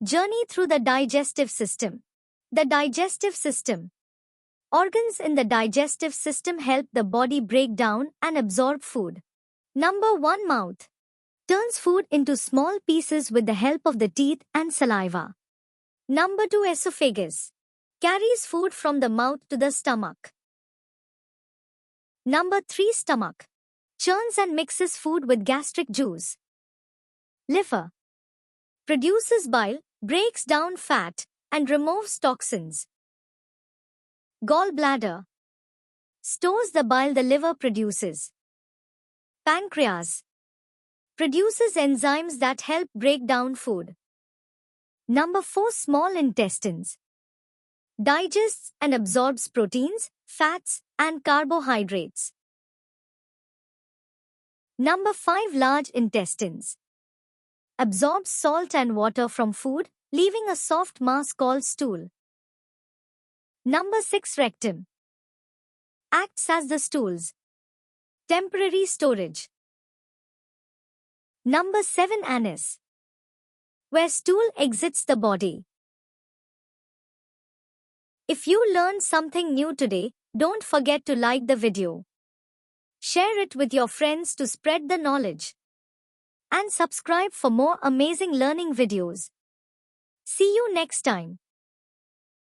Journey through the digestive system. The digestive system. Organs in the digestive system help the body break down and absorb food. Number 1. Mouth. Turns food into small pieces with the help of the teeth and saliva. Number 2. Esophagus. Carries food from the mouth to the stomach. Number 3. Stomach. Churns and mixes food with gastric juice. Liver. Produces bile, breaks down fat, and removes toxins. Gallbladder. Stores the bile the liver produces. Pancreas. Produces enzymes that help break down food. Number 4. Small intestines. Digests and absorbs proteins, fats, and carbohydrates. Number 5. Large intestines. Absorbs salt and water from food, leaving a soft mass called stool. Number 6. Rectum. Acts as the stool's temporary storage. Number 7. Anus. Where stool exits the body. If you learned something new today, don't forget to like the video. Share it with your friends to spread the knowledge. And subscribe for more amazing learning videos. See you next time.